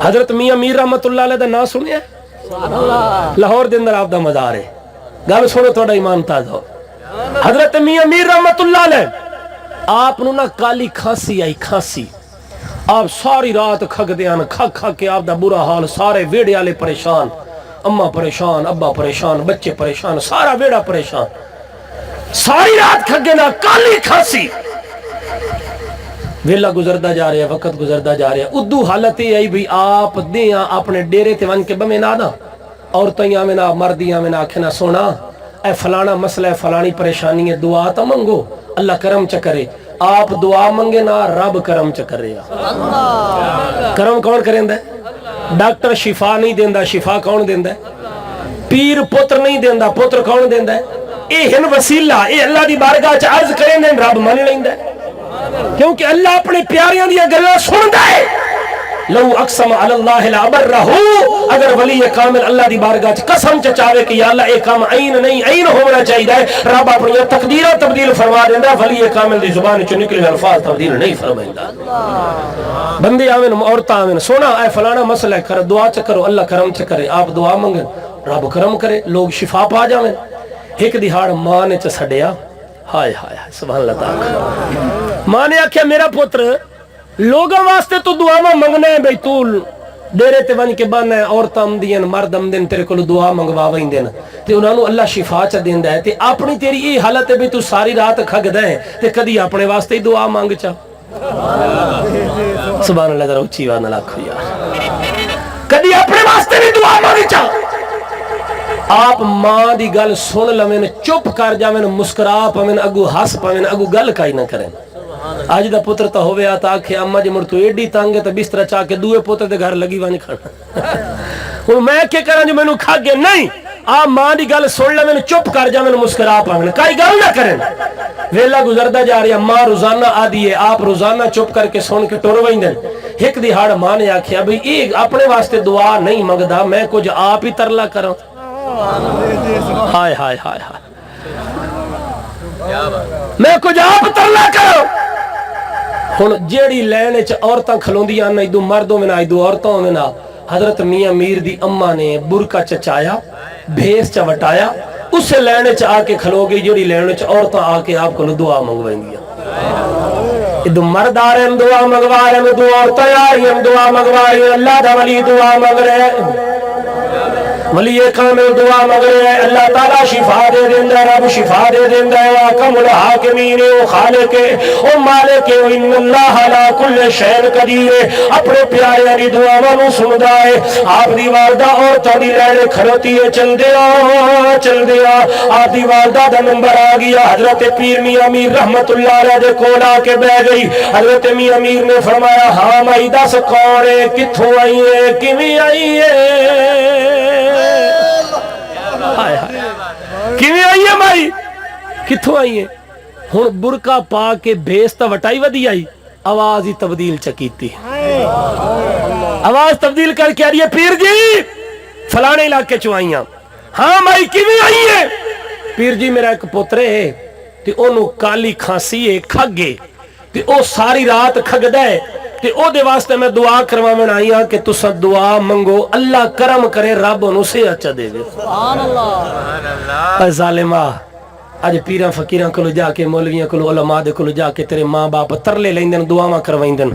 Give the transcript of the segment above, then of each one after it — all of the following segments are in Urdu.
حضرت میاں میر رحمتullah علیہ دا نام سنیا؟ لاہور دے اندر آپ دا مزار ہے، گل سنو تھوڑا ایمان تازہ ہو۔ حضرت میاں میر رحمتullah علیہ آپ نو نا کالی کھانسی آئی، کھانسی، آپ ساری رات کھگ دیان، کھگ کھگ کے آپ دا برا حال، سارے ویڑے والے پریشان، اماں پریشان، ابا پریشان، بچے پریشان، سارا ویڑا پریشان، ساری رات کھگے نا کالی کھانسی۔ ویلا گزردہ جا رہا ہے، وقت گزردہ جا رہا ہے، ادو حالت یہ آئی بھی آپ دیاں اپنے ڈیرے تے ون کے بمیں نہ دا، عورتیاں میں نہ، مردیاں میں نہ، آکھنا سونا اے فلانا مسئلہ ہے، فلانی پریشانی ہے، دعا تا منگو اللہ کرم چکرے۔ آپ دعا منگے نا رب کرم چکرے۔ کرم کون کریں دے؟ ڈاکٹر شفا نہیں دیندہ، شفا کون دیندہ ہے؟ پیر پتر نہیں دیندہ، پتر کون دیندہ ہے؟ اے ہن وسیلہ، اے اللہ دی بارگاہ چ عرض کریں دے رب مان لیندہ ہے، کیونکہ اللہ اپنے پیاریاں دیا گلہ سندا ہے۔ لو اقسم علی اللہ لابرہو، اگر ولی کامل اللہ دی بارگاہ قسم چاہے کہ یا اللہ ایک کام عین نہیں عین ہونا چاہیے، رب اپنی تقدیرہ تبدیل فرما دیندہ، ولی کامل دی زبان چ نکلے الفاظ تبدیل نہیں فرمائندہ۔ بندے آویں عورتاں آویں سونا اے فلانا مسئلہ کر، دعا کرو اللہ کرم کرے، آپ دعا منگن رب کرم کرے، لوگ شفا پا جاویں۔ ایک دہاڑ ماں نے چھڈیا، ہائے ہائے سبحان اللہ تعالی، ماں نے آکھیا میرا پتر لوگوں واسطے تو دعا منگنا ہے بھئی، تو ڈیرے تے ون کے بننا ہے، عورتاں آمدیاں مرد آمدین تیرے کو دعا منگواویں دین تے انہاں نو اللہ شفا چ دیندا ہے، تے اپنی تیری یہ حالت ہے بھی تو ساری رات کھگدا ہے تے کدی اپنے واسطے ہی دعا مانگ چا۔ سبحان اللہ، ذرا اچھی آواز نال آکھو یار، کدی اپنے واسطے بھی دعا مانگ چا۔ آپ ماں دی گل سن لویں، چپ کر جاویں، مسکرا پویں، اگو ہس پویں، اگو گل کائی نہ کریں۔ آج دا پتر تا ہوئے آتا آکھے اماں جی مر تو ایڈی تانگ ہے تا بستر چاہ کے دوئے پتر دے گھر لگی وانج کھڑا، اور میں کیا کریں جو میں نو کھا گیا؟ نہیں، آپ ماں دی گل سن لویں، چپ کر جاویں، مسکرا پویں، کائی گل نہ کریں۔ ویلا گزردہ جا رہی ہے، ماں روزانہ آدھی ہے، آپ روزانہ چپ کر کے سن کے ٹر ویندے۔ ایک دہاڑ ماں نے آکھیا بھئی ایک اپنے واسطے دعا نہیں منگدا، میں کچھ آپ ہی ترلا کراں۔ ہائے ہائے ہائے ہائے، میں کچھ آپ ترلا کرو۔ ہن جیڑی لین وچ عورتاں کھلوندیاں نہ، ادو مردوں میں نہ ادو عورتوں میں نہ، حضرت میاں میر دی اماں نے برقع چچایا، بھیس چ وٹایا، اسے لین وچ آ کے کھلو گئی جیڑی لین وچ عورتاں آ کے آپ کو دعا منگوائندیاں۔ ادو مرد آ رہے ہیں دعا منگوا رہے ہیں، ادو عورتیں آ رہی ہیں دعا منگوا رہی ہیں، اللہ دا ولی دعا منگ رہے ہیں، ولی کامل دعا مانگ رہے ہیں، اللہ تعالیٰ شفا دے دیندہ ہے، رب شفا دے دیندہ ہے، وَاحْكَمُ الْحَاكِمِينَ، وہ خالق ہے، وہ مالک ہے، وَإِنَّ اللَّهَ عَلَىٰ كُلِّ شَيْءٍ قَدِيرٌ، اپنے پیارے دی دعاواں نو سندا ہے۔ آپ دی والدہ عورتاں دی لینے کھڑوتی ہے، چل دیا آپ دی والدہ دا نمبر آ گیا، حضرت پیر میاں میر رحمت اللہ علیہ دے کول آ کے بیٹھ گئی۔ حضرت میاں میر نے فرمایا ہاں مائی دس کون ہے، کتھوں آئی ہے، کیویں آئی ہے؟ کیویں آئی ہے مائی، کتھوں آئی ہے؟ ہن برقع پا کے بھیس تا وٹائی ودی آئی، آواز ہی تبدیل چکیتی، آواز تبدیل کر کے آ رہی ہے پیر جی فلانے علاقے چوں آئیاں۔ ہاں مائی کیویں آئی ہے؟ پیر جی میرا ایک پوترے ہے تے اونوں کالی کھانسی ہے، کھگے تے او ساری رات کھگدا ہے تے او دے واسطے میں دعا کرواون آئی ہاں کہ تساں دعا منگو اللہ کرم کرے، رب انہوں سے اچھا دے دے۔ سبحان اللہ۔ اے ظالمہ، اج پیراں فقیراں کولو جا کے، مولویاں کولو، علماء دے کولو جا کے تیرے ماں باپ ترلے لیندن، دعاواں کروائندن،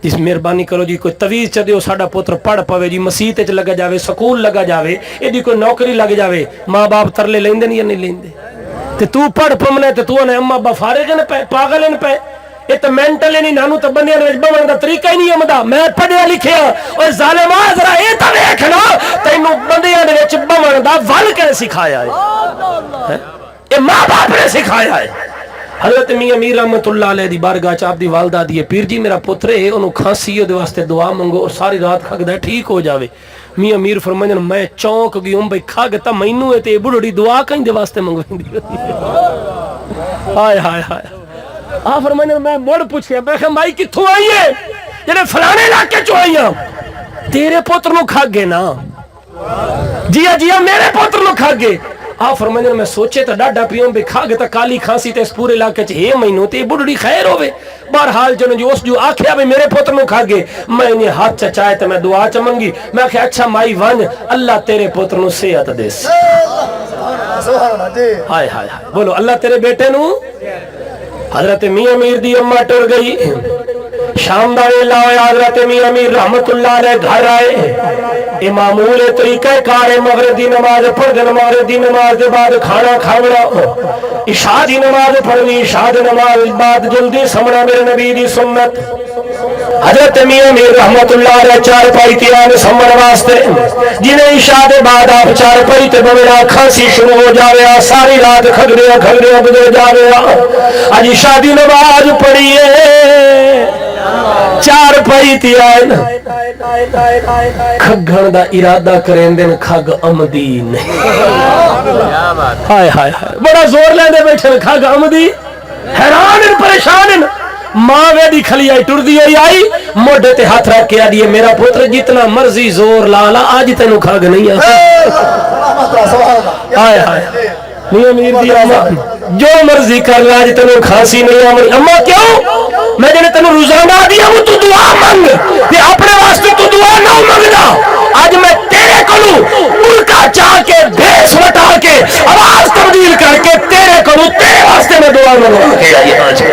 جس مہربانی کرو جی کوئی تویز چ دیو ساڈا پتر پڑھ پوے جی، مسیت وچ لگا جاوے، سکول لگا جاوے، ایدی کوئی نوکری لگ جاوے، ماں باپ ترلے لیندن یا نہیں لیندے؟ تے تو پڑھ پمنے تے تو نے اما ابا فارغ نے پے، پاگل نے پے، یہ تو مینٹل نہیں، نانو تو بندیاں نے بمن دا طریقہ ہی نہیں آمدا۔ میں پڑھیا لکھیا، اوے ظالما ذرا اے تے ویکھنا تینوں بندیاں دے وچ بمن دا ول کے سکھایا ہے، اے ماں باپ نے سکھایا ہے۔ حضرت میاں میر رحمت اللہ علیہ دی بارگاہ چ آپ دی والدہ دی پیر جی میرا پتر ہے، انہوں کھانسی ہے، دے واسطے دعا منگو اور ساری رات کھگدا ہے ٹھیک ہو جاوے۔ میاں میر فرمائیں میں چونک گئی ہوں بھئی کھگ تے مینوں تے بڑھڑی دعا کہیں دے واسطے منگویندی۔ ہائے ہائے ہائے، آپ فرمائیں میں مڑ پوچھیا، میں کہ مائی کتھوں آئی ہے؟ جڑے فلانے علاقے چوں آئی ہیں، تیرے پتر نو کھگ گئے نا؟ جیا میرے پتر نو کھگ گئے۔ آپ فرمائیں میں سوچے تو ڈاڈا پیوں بے کھا گے تا کالی کھانسی تے اس پورے علاقے چ ہے مینوں تے بڑھڑی خیر ہوے بہرحال جو اس جو آکھیا بھی میرے پتر نو کھا گے میں نے ہاتھ چچائے تے میں دعا چ منگی میں کہ اچھا مائی ون اللہ تیرے پتر نو صحت دیس ہائے ہائے ہائے بولو اللہ تیرے بیٹے نو حضرت میاں میر دی اماں ٹر گئی شام دا ویلا ہویا حضرت میاں میر رحمت اللہ علیہ گھر آئے امامول طریقہ کار مغرب دی نماز پڑھ دے مغرب دی نماز دے بعد کھانا کھاونا عشاء دی نماز پڑھنی عشاء دی نماز بعد جلدی سمنا میرے نبی دی سنت حضرت میاں میر رحمت اللہ علیہ چار پائی تیان سمن واسطے جنہیں عشاء دے بعد آپ چار پائی تے بمنا کھانسی شروع ہو جاوے ساری رات کھگڑے بدے جاوے آج عشاء دی نماز پڑھیے چار پائی تیان کھگن دا ارادہ کریں دن کھگ امدین ہائے ہائے ہائے بڑا زور لیندے بیٹھے کھگ امدی حیران پریشان ماں ویدی کھلی آئی ٹر دی آئی موڈے تے ہاتھ رکھ کے آدیے میرا پتر جتنا مرضی زور لالا آج تینو کھاگ نہیں آئے آئے میاں میر دی اماں جو مرضی کر لا آج تینو کھانسی نہیں آمنی اماں کیوں میں جنہیں تینو روزانہ دیا وہ تو دعا مانگ تے اپنے واسطے تو دعا نہ مانگنا آج میں تیرے کلو ملکہ چاہ کے بھیس وٹا کے آواز تبدیل کر کے تیرے کلو تیرے واسطے میں دعا مانگا کے آئی آج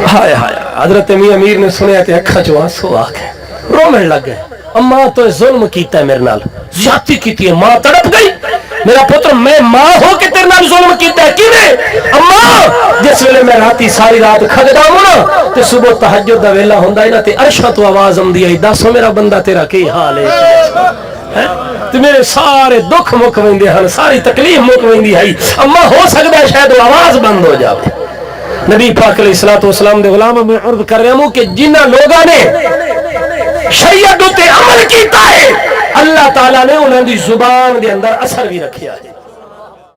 ہائے ہائے حضرت میاں میر نے سنیا تے اکھا جو آنسو آگئے رومن لگ گئے اماں تو ظلم کیتا ہے میرے نال زیادتی کیتی ہے ماں تڑپ گئی میرا پتر میں ماں ہو کے تیرے نال ظلم کیتا ہے کیویں اماں جس ویلے میں راتی ساری رات کھگدا ہوں تے صبح تہجد دا ویلا ہوندا ہے نا تے عرشاں تو آواز آندی ہے دسو میرا بندہ تیرا کی حال ہے تے میرے سارے دکھ مک ویندے ہن ساری تکلیف مک ویندی ہے اماں ہو سکدا ہے شاید وہ آواز بند ہو جاوے نبی پاک علیہ الصلوۃ والسلام دے غلام میں عرض کر رہا ہوں کہ جنہ لوگاں نے شریعت تے عمل کیتا ہے اللہ تعالیٰ نے انہوں دی زبان دے اندر اثر بھی رکھیا ہے